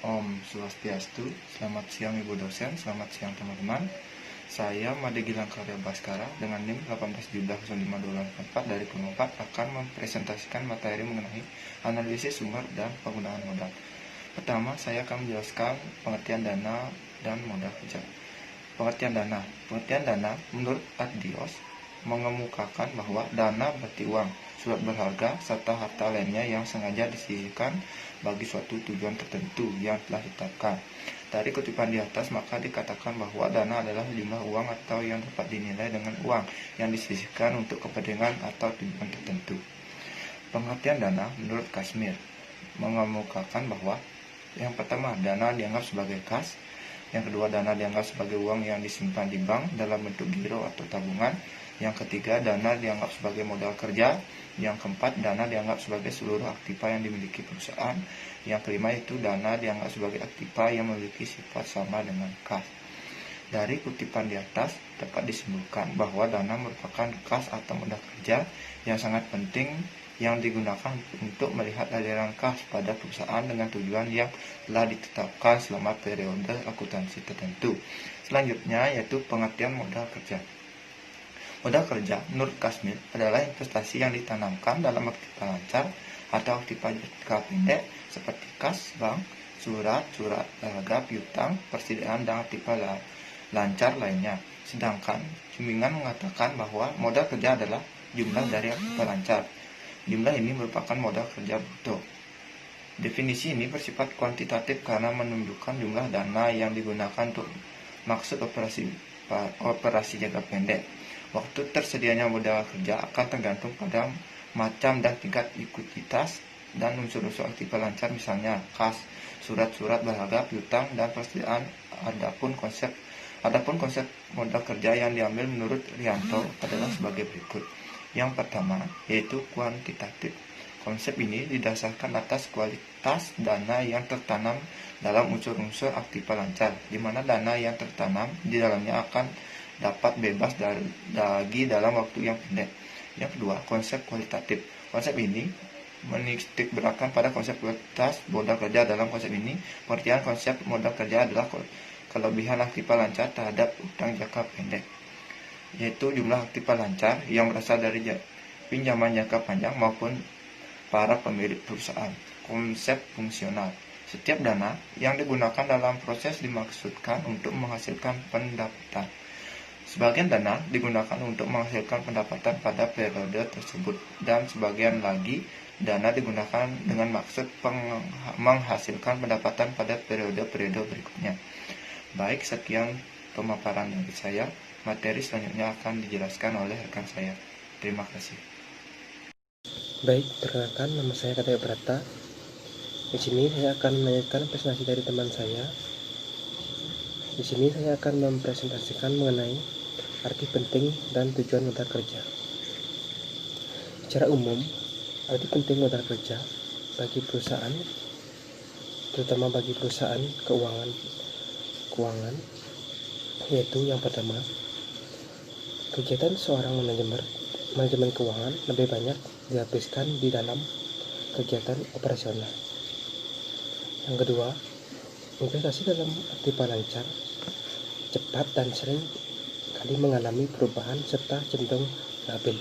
Om Swastiastu, selamat siang Ibu dosen, selamat siang teman-teman. Saya Made Gilang Karya Baskara dengan NIM 18170524 dari kelompok 4 akan mempresentasikan materi mengenai analisis sumber dan penggunaan modal. Pertama, saya akan menjelaskan pengertian dana dan modal kerja. Pengertian dana menurut Adios mengemukakan bahwa dana berarti uang, surat berharga, serta harta lainnya yang sengaja disisihkan bagi suatu tujuan tertentu yang telah ditetapkan. Dari kutipan di atas, maka dikatakan bahwa dana adalah jumlah uang atau yang dapat dinilai dengan uang yang disisihkan untuk kepentingan atau tujuan tertentu. Pengertian dana menurut Kashmir mengemukakan bahwa yang pertama, dana dianggap sebagai kas. Yang kedua, dana dianggap sebagai uang yang disimpan di bank dalam bentuk giro atau tabungan. Yang ketiga, dana dianggap sebagai modal kerja. Yang keempat, dana dianggap sebagai seluruh aktiva yang dimiliki perusahaan. Yang kelima itu dana dianggap sebagai aktiva yang memiliki sifat sama dengan kas. Dari kutipan di atas dapat disimpulkan bahwa dana merupakan kas atau modal kerja yang sangat penting yang digunakan untuk melihat aliran kas pada perusahaan dengan tujuan yang telah ditetapkan selama periode akuntansi tertentu. Selanjutnya yaitu pengertian modal kerja. Modal kerja menurut Kashmir adalah investasi yang ditanamkan dalam aktiva lancar atau aktiva jangka pendek seperti kas, bank, surat berharga, piutang, persediaan, dan aktiva lancar lainnya. Sedangkan bimbingan mengatakan bahwa modal kerja adalah jumlah dari aktiva lancar. Jumlah ini merupakan modal kerja bruto. Definisi ini bersifat kuantitatif karena menunjukkan jumlah dana yang digunakan untuk maksud operasi jangka pendek. Waktu tersedianya modal kerja akan tergantung pada macam dan tingkat likuiditas dan unsur-unsur aktiva lancar, misalnya kas, surat berharga, piutang, dan persediaan. Adapun konsep modal kerja yang diambil menurut Rianto adalah sebagai berikut. Yang pertama yaitu kuantitatif. Konsep ini didasarkan atas kualitas dana yang tertanam dalam unsur-unsur aktiva lancar, di mana dana yang tertanam di dalamnya akan dapat bebas lagi dalam waktu yang pendek. Yang kedua, konsep kualitatif. Konsep ini menitik beratkan pada konsep kualitas modal kerja. Dalam konsep ini, pengertian konsep modal kerja adalah kelebihan aktiva lancar terhadap utang jangka pendek, yaitu jumlah aktiva lancar yang berasal dari pinjaman jangka panjang maupun para pemilik perusahaan. Konsep fungsional. Setiap dana yang digunakan dalam proses dimaksudkan untuk menghasilkan pendapatan. Sebagian dana digunakan untuk menghasilkan pendapatan pada periode tersebut, dan sebagian lagi dana digunakan dengan maksud menghasilkan pendapatan pada periode-periode berikutnya. Baik, sekian pemaparan dari saya. Materi selanjutnya akan dijelaskan oleh rekan saya. Terima kasih. Baik, perkenalkan, nama saya Kataya Brata. Di sini saya akan melanjutkan presentasi dari teman saya. Di sini saya akan mempresentasikan mengenai arti penting dan tujuan modal kerja. Secara umum, arti penting modal kerja bagi perusahaan, terutama bagi perusahaan keuangan, yaitu yang pertama, kegiatan seorang manajemen keuangan lebih banyak dihabiskan di dalam kegiatan operasional. Yang kedua, investasi dalam aktiva lancar, cepat dan sering kali mengalami perubahan serta cenderung labil.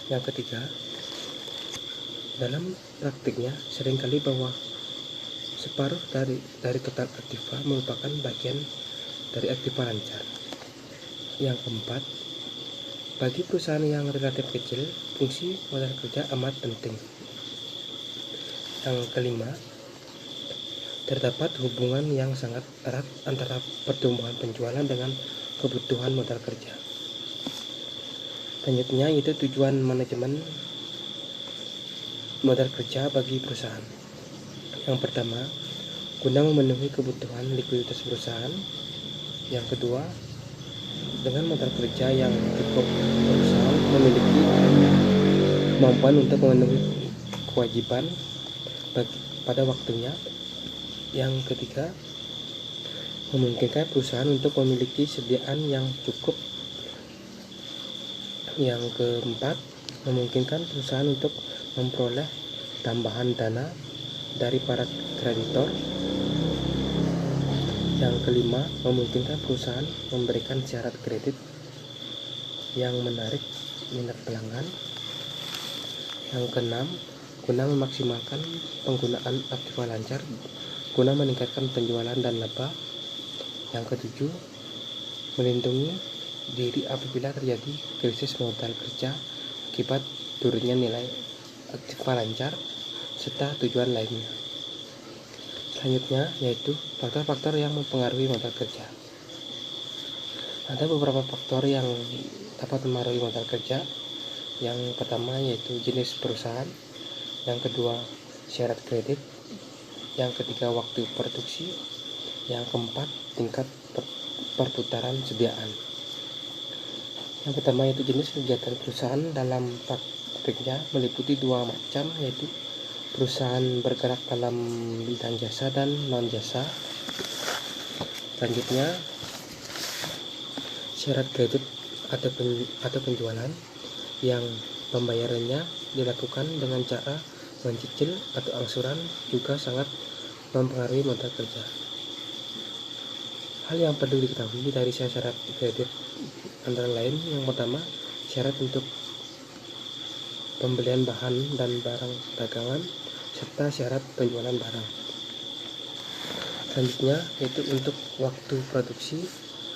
Yang ketiga, dalam praktiknya seringkali bahwa separuh dari total aktiva merupakan bagian dari aktiva lancar. Yang keempat, bagi perusahaan yang relatif kecil, fungsi modal kerja amat penting. Yang kelima, terdapat hubungan yang sangat erat antara pertumbuhan penjualan dengan kebutuhan modal kerja. Selanjutnya yaitu tujuan manajemen modal kerja bagi perusahaan. Yang pertama, guna memenuhi kebutuhan likuiditas perusahaan. Yang kedua, dengan modal kerja yang cukup, perusahaan memiliki kemampuan untuk memenuhi kewajiban pada waktunya. Yang ketiga, memungkinkan perusahaan untuk memiliki sediaan yang cukup. Yang keempat, memungkinkan perusahaan untuk memperoleh tambahan dana dari para kreditor. Yang kelima, memungkinkan perusahaan memberikan syarat kredit yang menarik minat pelanggan. Yang keenam, guna memaksimalkan penggunaan Aktiva Lancar guna meningkatkan penjualan dan laba. Yang ketujuh, melindungi diri apabila terjadi krisis modal kerja akibat turunnya nilai Aktiva Lancar serta tujuan lainnya. Selanjutnya yaitu faktor-faktor yang mempengaruhi modal kerja. Ada beberapa faktor yang dapat mempengaruhi modal kerja. Yang pertama yaitu jenis perusahaan, yang kedua syarat kredit, yang ketiga waktu produksi, yang keempat tingkat perputaran sediaan. Yang pertama yaitu jenis kegiatan perusahaan. Dalam praktiknya meliputi dua macam, yaitu perusahaan bergerak dalam bidang jasa dan non jasa. Selanjutnya syarat kredit atau penjualan yang pembayarannya dilakukan dengan cara mencicil atau angsuran juga sangat mempengaruhi modal kerja. Hal yang perlu diketahui dari syarat kredit antara lain, yang pertama syarat untuk pembelian bahan dan barang dagangan serta syarat penjualan barang. Selanjutnya yaitu untuk waktu produksi,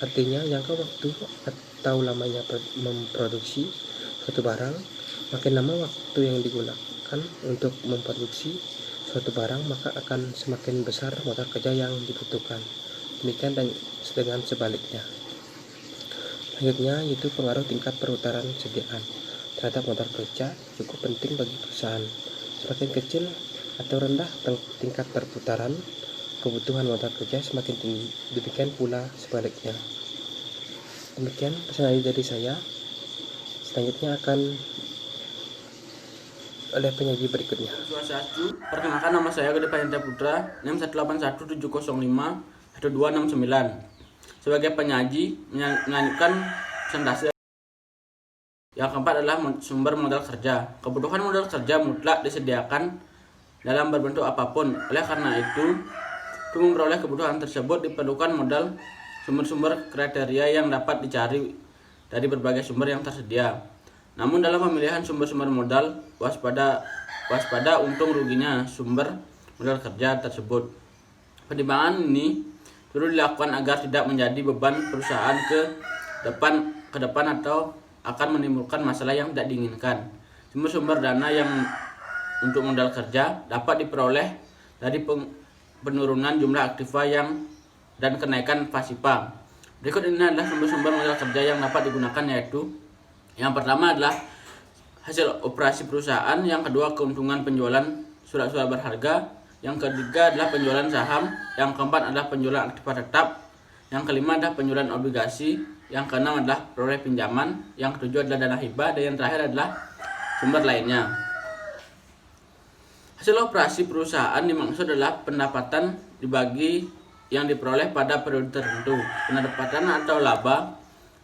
artinya jangka waktu atau lamanya memproduksi suatu barang. Makin lama waktu yang digunakan untuk memproduksi suatu barang, maka akan semakin besar modal kerja yang dibutuhkan. Demikian dan dengan sebaliknya. Selanjutnya yaitu pengaruh tingkat perputaran sediaan terhadap modal kerja cukup penting bagi perusahaan. Semakin kecil atau rendah tingkat perputaran kebutuhan modal kerja, semakin tinggi. Demikian pula sebaliknya. Demikian pesan dari saya. Selanjutnya akan oleh penyaji berikutnya. Swastiastu, perkenalkan nama saya Gede Payanta Putra, NIM 181705269. Sebagai penyaji menyanyikan presentasi. Yang keempat adalah sumber modal kerja. Kebutuhan modal kerja mutlak disediakan dalam berbentuk apapun. Oleh karena itu, untuk memperoleh kebutuhan tersebut diperlukan modal, sumber-sumber kriteria yang dapat dicari dari berbagai sumber yang tersedia. Namun dalam pemilihan sumber-sumber modal, waspada untung ruginya sumber modal kerja tersebut. Pertimbangan ini perlu dilakukan agar tidak menjadi beban perusahaan ke depan atau akan menimbulkan masalah yang tidak diinginkan. Sumber-sumber dana yang untuk modal kerja dapat diperoleh dari penurunan jumlah aktiva dan kenaikan pasipa. Berikut ini adalah sumber-sumber modal kerja yang dapat digunakan, yaitu yang pertama adalah hasil operasi perusahaan, yang kedua keuntungan penjualan surat-surat berharga, yang ketiga adalah penjualan saham, yang keempat adalah penjualan aktiva tetap, yang kelima adalah penjualan obligasi, yang keenam adalah peroleh pinjaman, yang ketujuh adalah dana hibah, dan yang terakhir adalah sumber lainnya. Hasil operasi perusahaan dimaksud adalah pendapatan dibagi yang diperoleh pada periode tertentu. Pendapatan atau laba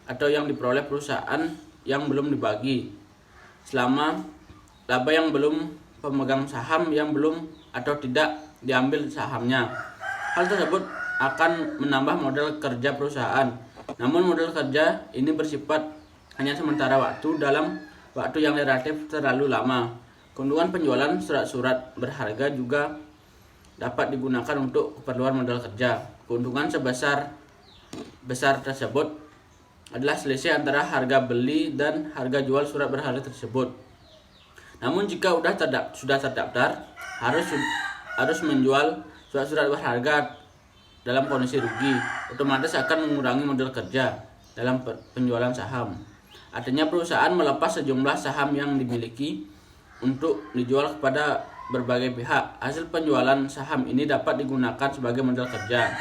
atau yang diperoleh perusahaan yang belum dibagi selama laba yang belum pemegang saham yang belum atau tidak diambil sahamnya. Hal tersebut akan menambah modal kerja perusahaan. Namun modal kerja ini bersifat hanya sementara waktu dalam waktu yang relatif terlalu lama. Keuntungan penjualan surat-surat berharga juga dapat digunakan untuk keperluan modal kerja. Keuntungan besar tersebut adalah selisih antara harga beli dan harga jual surat berharga tersebut. Namun jika sudah terdaftar, harus menjual surat-surat berharga dalam kondisi rugi, otomatis akan mengurangi modal kerja dalam penjualan saham. Artinya perusahaan melepas sejumlah saham yang dimiliki untuk dijual kepada berbagai pihak. Hasil penjualan saham ini dapat digunakan sebagai modal kerja.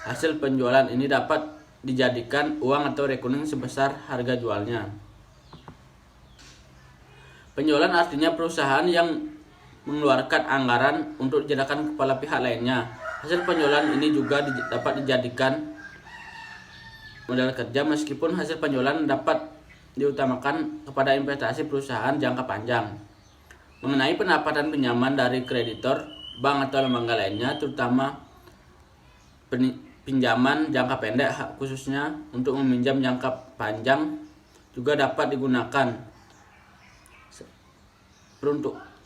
Hasil penjualan ini dapat dijadikan uang atau rekening sebesar harga jualnya. Penjualan artinya perusahaan yang mengeluarkan anggaran untuk dijadikan kepala pihak lainnya. Hasil penjualan ini juga dapat dijadikan modal kerja, meskipun hasil penjualan dapat diutamakan kepada investasi perusahaan jangka panjang. Mengenai pendapatan pinjaman dari kreditor bank atau lembaga lainnya, terutama pinjaman jangka pendek khususnya untuk meminjam jangka panjang juga dapat digunakan.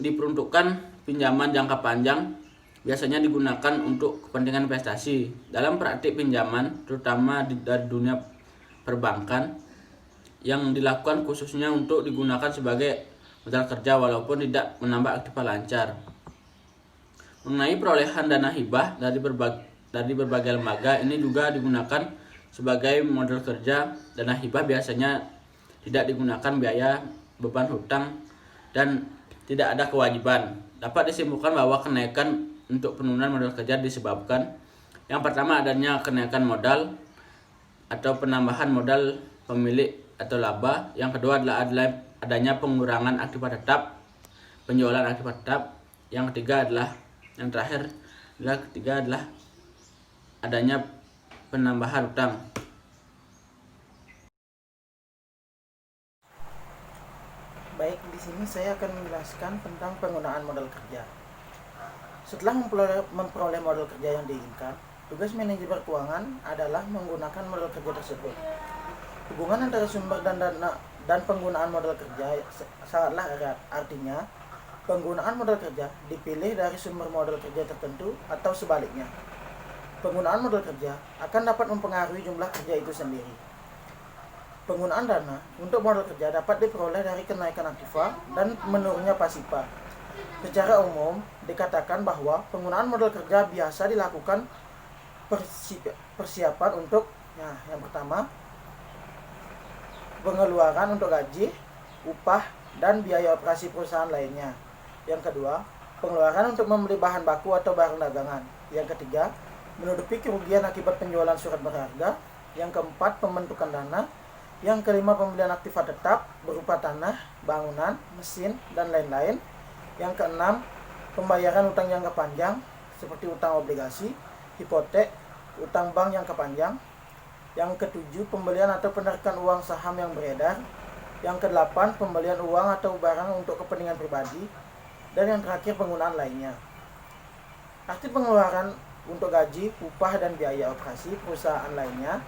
Diperuntukkan pinjaman jangka panjang biasanya digunakan untuk kepentingan investasi. Dalam praktik pinjaman, terutama dari dunia perbankan, yang dilakukan khususnya untuk digunakan sebagai modal kerja walaupun tidak menambah aktiva lancar. Mengenai perolehan dana hibah dari berbagai lembaga, ini juga digunakan sebagai modal kerja. Dana hibah biasanya tidak digunakan biaya beban hutang dan tidak ada kewajiban. Dapat disimpulkan bahwa kenaikan untuk penurunan modal kerja disebabkan yang pertama adanya kenaikan modal atau penambahan modal pemilik atau laba. Yang kedua adalah adanya pengurangan aktiva tetap, penjualan aktiva tetap. Yang terakhir adalah adanya penambahan hutang. Baik, di sini saya akan menjelaskan tentang penggunaan modal kerja. Setelah memperoleh modal kerja yang diinginkan, tugas manajemen keuangan adalah menggunakan modal kerja tersebut. Hubungan antara sumber dan dana dan penggunaan modal kerja sangatlah erat. Artinya, penggunaan modal kerja dipilih dari sumber modal kerja tertentu atau sebaliknya. Penggunaan modal kerja akan dapat mempengaruhi jumlah kerja itu sendiri. Penggunaan dana untuk modal kerja dapat diperoleh dari kenaikan aktiva dan menurunnya pasifa. Secara umum, dikatakan bahwa penggunaan modal kerja biasa dilakukan persiapan untuk yang pertama, pengeluaran untuk gaji, upah, dan biaya operasi perusahaan lainnya. Yang kedua, pengeluaran untuk membeli bahan baku atau barang dagangan. Yang ketiga, menutupi kerugian akibat penjualan surat berharga. Yang keempat, pembentukan dana. Yang kelima, pembelian aktiva tetap berupa tanah, bangunan, mesin, dan lain-lain. Yang keenam, pembayaran utang jangka panjang seperti utang obligasi, hipotek, utang bank jangka panjang. Yang ketujuh, pembelian atau penarikan uang saham yang beredar. Yang kedelapan, pembelian uang atau barang untuk kepentingan pribadi. Dan yang terakhir, penggunaan lainnya. Arti pengeluaran untuk gaji, upah, dan biaya operasi perusahaan lainnya.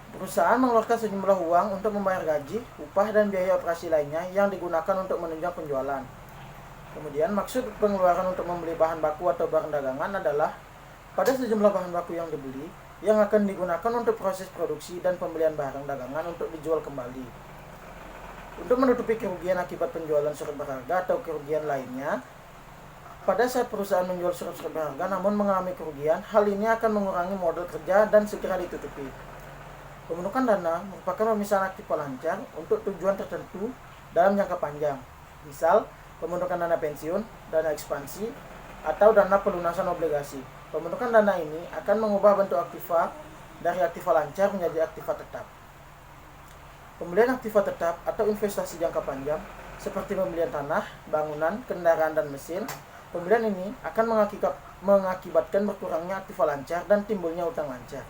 Perusahaan mengeluarkan sejumlah uang untuk membayar gaji, upah, dan biaya operasi lainnya yang digunakan untuk menunjang penjualan. Kemudian maksud pengeluaran untuk membeli bahan baku atau barang dagangan adalah pada sejumlah bahan baku yang dibeli yang akan digunakan untuk proses produksi dan pembelian barang dagangan untuk dijual kembali. Untuk menutupi kerugian akibat penjualan surat berharga atau kerugian lainnya, pada saat perusahaan menjual surat-surat berharga namun mengalami kerugian, hal ini akan mengurangi modal kerja dan segera ditutupi. Pembentukan dana merupakan pemisahan aktiva lancar untuk tujuan tertentu dalam jangka panjang. Misal, pembentukan dana pensiun, dana ekspansi, atau dana pelunasan obligasi. Pembentukan dana ini akan mengubah bentuk aktiva dari aktiva lancar menjadi aktiva tetap. Pembelian aktiva tetap atau investasi jangka panjang seperti pembelian tanah, bangunan, kendaraan, dan mesin. Pembelian ini akan mengakibatkan berkurangnya aktiva lancar dan timbulnya utang lancar.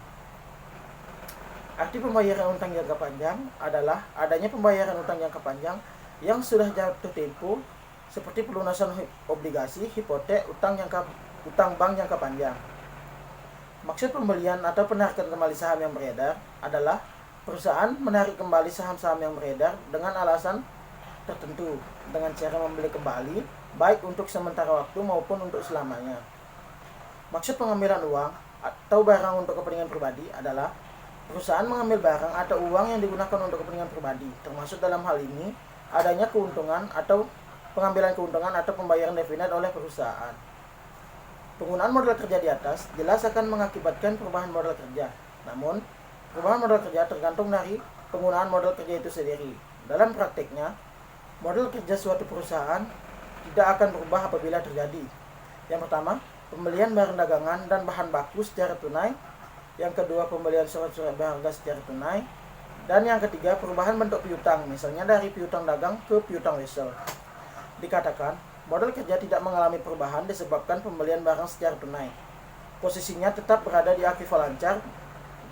Arti pembayaran utang jangka panjang adalah adanya pembayaran utang jangka panjang yang sudah jatuh tempo seperti pelunasan obligasi, hipotek, utang bank jangka panjang. Maksud pembelian atau penarikan kembali saham yang beredar adalah perusahaan menarik kembali saham-saham yang beredar dengan alasan tertentu dengan cara membeli kembali baik untuk sementara waktu maupun untuk selamanya. Maksud pengambilan uang atau barang untuk kepentingan pribadi adalah perusahaan mengambil barang atau uang yang digunakan untuk kepentingan pribadi, termasuk dalam hal ini adanya keuntungan atau pengambilan keuntungan atau pembayaran dividen oleh perusahaan. Penggunaan modal kerja di atas jelas akan mengakibatkan perubahan modal kerja. Namun, perubahan modal kerja tergantung dari penggunaan modal kerja itu sendiri. Dalam praktiknya, modal kerja suatu perusahaan tidak akan berubah apabila terjadi. Yang pertama, pembelian barang dagangan dan bahan baku secara tunai. Yang kedua, pembelian surat-surat berharga secara tunai. Dan yang ketiga, perubahan bentuk piutang, misalnya dari piutang dagang ke piutang wesel. Dikatakan, modal kerja tidak mengalami perubahan disebabkan pembelian barang secara tunai. Posisinya tetap berada di aktiva lancar,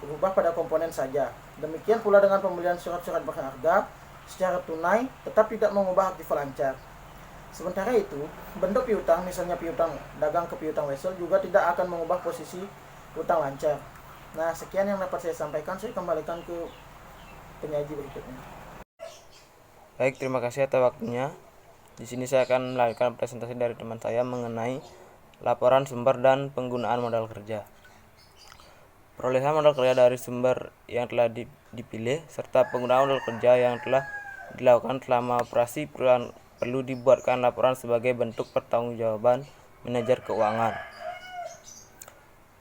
berubah pada komponen saja. Demikian pula dengan pembelian surat-surat berharga secara tunai tetap tidak mengubah aktiva lancar. Sementara itu, bentuk piutang, misalnya piutang dagang ke piutang wesel, juga tidak akan mengubah posisi utang lancar. Nah, sekian yang dapat saya sampaikan. Saya kembalikan ke penyaji berikutnya. Baik, terima kasih atas waktunya. Di sini saya akan melakukan presentasi dari teman saya mengenai laporan sumber dan penggunaan modal kerja. Perolehan modal kerja dari sumber yang telah dipilih serta penggunaan modal kerja yang telah dilakukan selama operasi perlu dibuatkan laporan sebagai bentuk pertanggungjawaban manajer keuangan.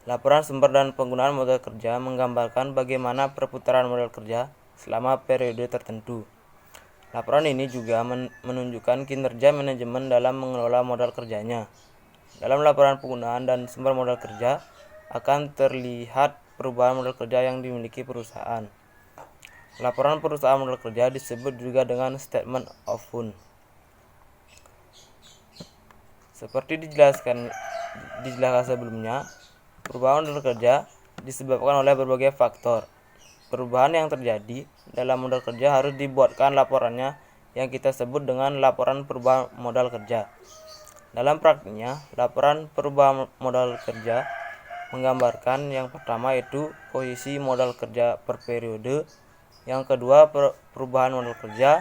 Laporan sumber dan penggunaan modal kerja menggambarkan bagaimana perputaran modal kerja selama periode tertentu. Laporan ini juga menunjukkan kinerja manajemen dalam mengelola modal kerjanya. Dalam laporan penggunaan dan sumber modal kerja akan terlihat perubahan modal kerja yang dimiliki perusahaan. Laporan perusahaan modal kerja disebut juga dengan statement of fund. Seperti dijelaskan sebelumnya, perubahan modal kerja disebabkan oleh berbagai faktor. Perubahan yang terjadi dalam modal kerja harus dibuatkan laporannya yang kita sebut dengan laporan perubahan modal kerja. Dalam praktiknya, laporan perubahan modal kerja menggambarkan yang pertama yaitu posisi modal kerja per periode, yang kedua perubahan modal kerja,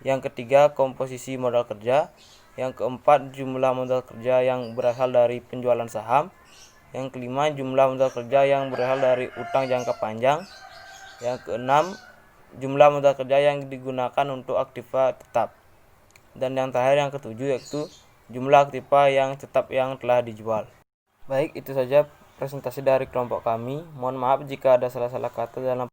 yang ketiga komposisi modal kerja, yang keempat jumlah modal kerja yang berasal dari penjualan saham, yang kelima jumlah modal kerja yang berasal dari utang jangka panjang, yang keenam jumlah modal kerja yang digunakan untuk aktiva tetap, dan yang terakhir yang ketujuh yaitu jumlah aktiva yang tetap yang telah dijual. Baik, itu saja presentasi dari kelompok kami. Mohon maaf jika ada salah-salah kata dalam